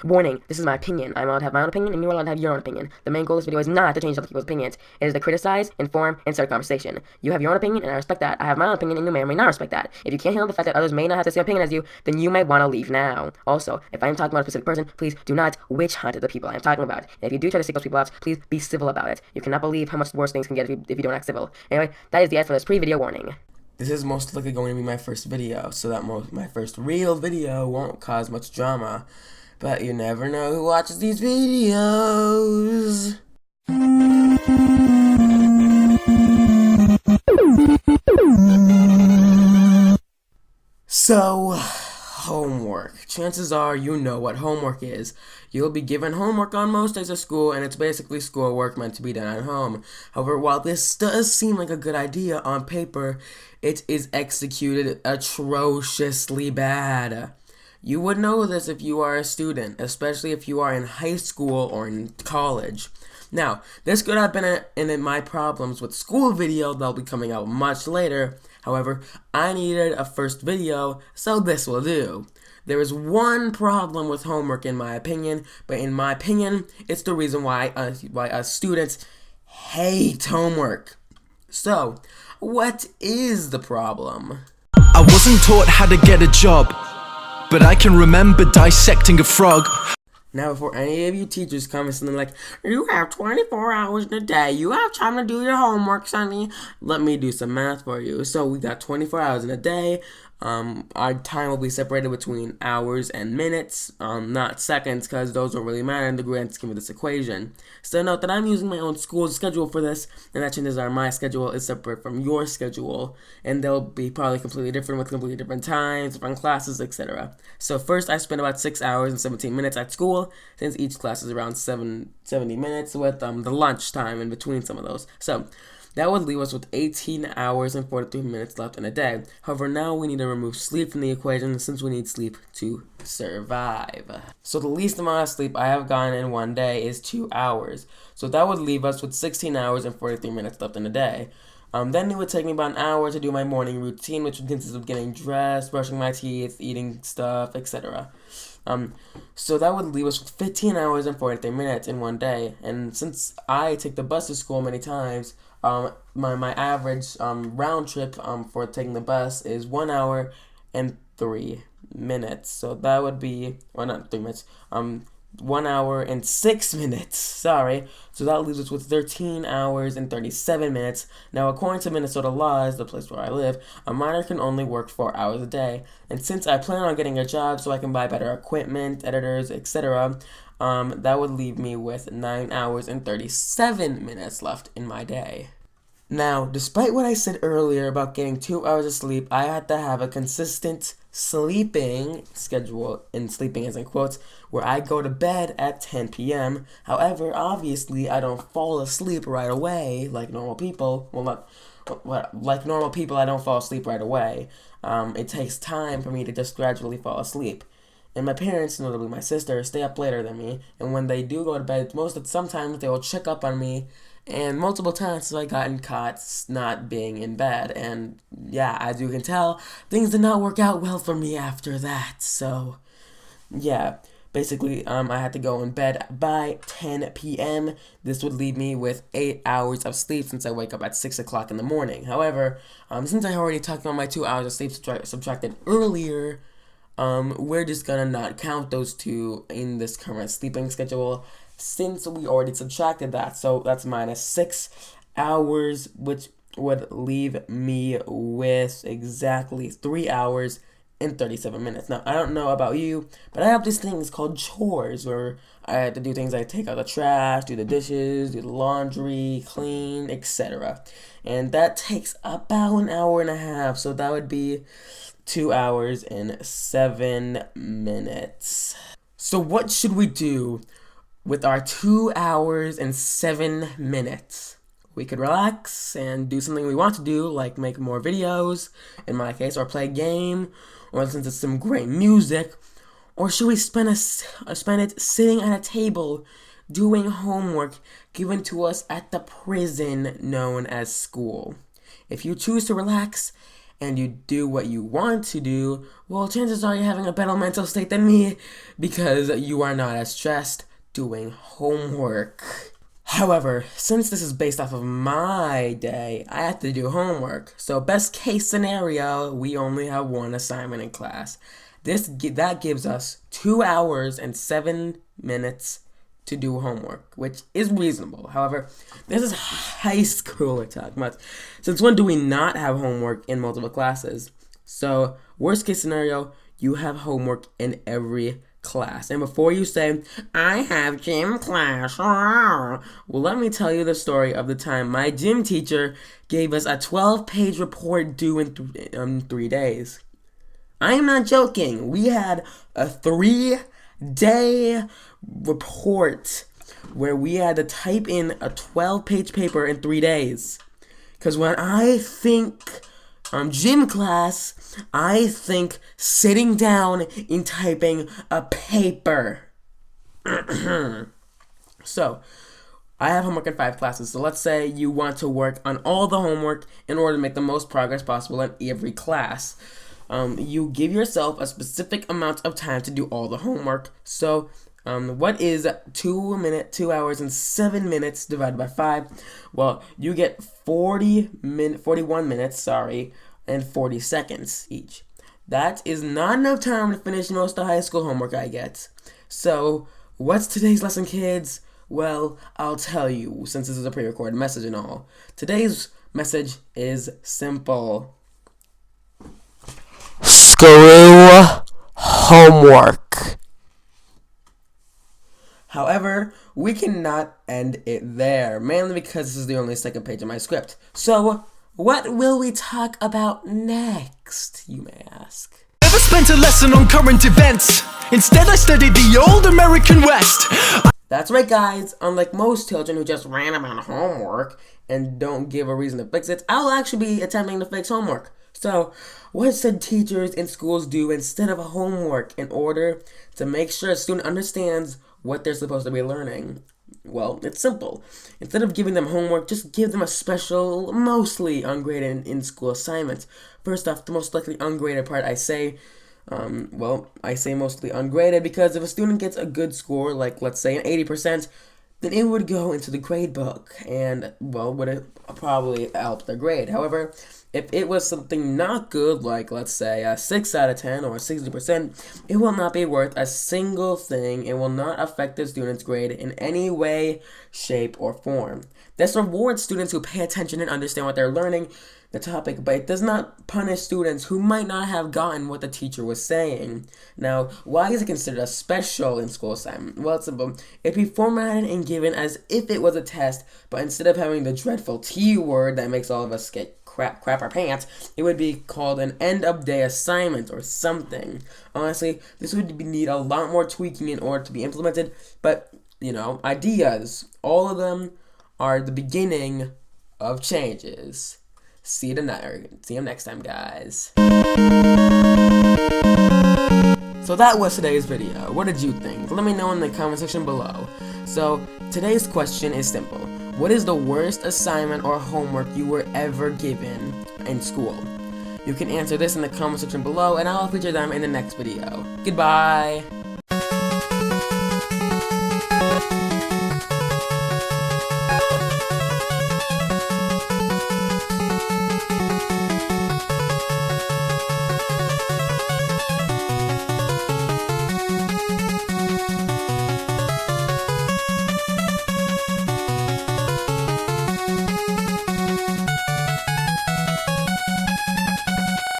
Warning, this is my opinion. I'm allowed to have my own opinion, and you're allowed to have your own opinion. The main goal of this video is not to change other people's opinions. It is to criticize, inform, and start a conversation. You have your own opinion, and I respect that. I have my own opinion, and you may or may not respect that. If you can't handle the fact that others may not have the same opinion as you, then you may want to leave now. Also, if I am talking about a specific person, please do not witch hunt the people I am talking about. And if you do try to seek those people out, please be civil about it. You cannot believe how much worse things can get if you don't act civil. Anyway, that is the end for this pre-video warning. This is most likely going to be my first video, so that my first real video won't cause much drama. But you never know who watches these videos. So, homework. Chances are you know what homework is. You'll be given homework on most days of school, and it's basically schoolwork meant to be done at home. However, while this does seem like a good idea on paper, it is executed atrociously bad. You would know this if you are a student, especially if you are in high school or in college. Now, this could have been in my problems with school video that'll be coming out much later. However, I needed a first video, so this will do. There is one problem with homework in my opinion, but in my opinion, it's the reason why students hate homework. So, what is the problem? I wasn't taught how to get a job, but I can remember dissecting a frog. Now, before any of you teachers come and something like, you have 24 hours in a day, you have time to do your homework, Sonny, let me do some math for you. So we got 24 hours in a day. Our time will be separated between hours and minutes, not seconds, because those don't really matter in the grand scheme of this equation. So note that I'm using my own school schedule for this, and that changes are my schedule is separate from your schedule, and they'll be probably completely different with completely different times, different classes, etc. So first, I spend about 6 hours and 17 minutes at school, since each class is around 70 minutes with the lunch time in between some of those. So that would leave us with 18 hours and 43 minutes left in a day. However, now we need to remove sleep from the equation since we need sleep to survive. So the least amount of sleep I have gotten in one day is 2 hours. So that would leave us with 16 hours and 43 minutes left in a day. Then it would take me about an hour to do my morning routine, which would consist of getting dressed, brushing my teeth, eating stuff, etc. So that would leave us with 15 hours and 43 minutes in one day. And since I take the bus to school many times, my average round trip for taking the bus is 1 hour and 3 minutes. So that would be, well, not 3 minutes, 1 hour and 6 minutes, sorry. So that leaves us with 13 hours and 37 minutes. Now, according to Minnesota laws, the place where I live, a minor can only work 4 hours a day. And since I plan on getting a job so I can buy better equipment, editors, etc., that would leave me with 9 hours and 37 minutes left in my day. Now, despite what I said earlier about getting 2 hours of sleep, I had to have a consistent sleeping schedule, and sleeping is in quotes, where I go to bed at 10 p.m. However, obviously, I don't fall asleep right away like normal people. Like normal people, I don't fall asleep right away. It takes time for me to just gradually fall asleep. And my parents, notably my sister, stay up later than me, and when they do go to bed, sometimes they will check up on me, and multiple times I've gotten caught not being in bed, and yeah, as you can tell, things did not work out well for me after that, so yeah. Basically, I had to go in bed by 10 p.m. This would leave me with 8 hours of sleep since I wake up at 6 o'clock in the morning. However, since I already talked about my 2 hours of sleep subtracted earlier, we're just gonna not count those two in this current sleeping schedule since we already subtracted that. So that's minus 6 hours, which would leave me with exactly 3 hours and 37 minutes. Now, I don't know about you, but I have these things called chores where I have to do things like take out the trash, do the dishes, do the laundry, clean, etc. And that takes about an hour and a half, so that would be 2 hours and 7 minutes. So what should we do with our 2 hours and 7 minutes? We could relax and do something we want to do, like make more videos, in my case, or play a game, or listen to some great music. Or should we spend it sitting at a table doing homework given to us at the prison known as school? If you choose to relax and you do what you want to do, well, chances are you're having a better mental state than me because you are not as stressed doing homework. However, since this is based off of my day, I have to do homework. So best case scenario, we only have one assignment in class. That gives us 2 hours and 7 minutes to do homework, which is reasonable. However, this is high school we're talking about. Since when do we not have homework in multiple classes? So worst case scenario, you have homework in every class. And before you say, I have gym class, well, let me tell you the story of the time my gym teacher gave us a 12-page report due in 3 days. I am not joking. We had a 3-day report where we had to type in a 12-page paper in 3 days. Because when I think gym class, I think sitting down and typing a paper. So, I have homework in 5 classes. So let's say you want to work on all the homework in order to make the most progress possible in every class. You give yourself a specific amount of time to do all the homework. So, what is 2 hours and 7 minutes divided by 5? Well, you get 41 minutes, and 40 seconds each. That is not enough time to finish most of the high school homework I get. So, what's today's lesson, kids? Well, I'll tell you, since this is a pre-recorded message and all. Today's message is simple. Screw homework. However, we cannot end it there, mainly because this is the only second page of my script. So, what will we talk about next, you may ask? Never spent a lesson on current events. Instead, I studied the old American West. That's right, guys. Unlike most children who just ran about homework and don't give a reason to fix it, I'll actually be attempting to fix homework. So, what should teachers in schools do instead of homework in order to make sure a student understands what they're supposed to be learning? Well, it's simple. Instead of giving them homework, just give them a special, mostly ungraded in-school assignment. First off, the most likely ungraded part I say mostly ungraded because if a student gets a good score, like let's say an 80%, then it would go into the grade book and, would it probably help their grade. However, if it was something not good, like let's say a 6 out of 10 or 60%, it will not be worth a single thing. It will not affect the student's grade in any way, shape, or form. This rewards students who pay attention and understand what they're learning, the topic, but it does not punish students who might not have gotten what the teacher was saying. Now, why is it considered a special in-school assignment? Well, it's simple. It'd be formatted and given as if it was a test, but instead of having the dreadful T word that makes all of us get crap our pants, it would be called an end-of-day assignment or something. Honestly, this would need a lot more tweaking in order to be implemented, but, ideas, all of them are the beginning of changes. See you next time, guys. So that was today's video. What did you think? Let me know in the comment section below. So, today's question is simple. What is the worst assignment or homework you were ever given in school? You can answer this in the comment section below, and I'll feature them in the next video. Goodbye!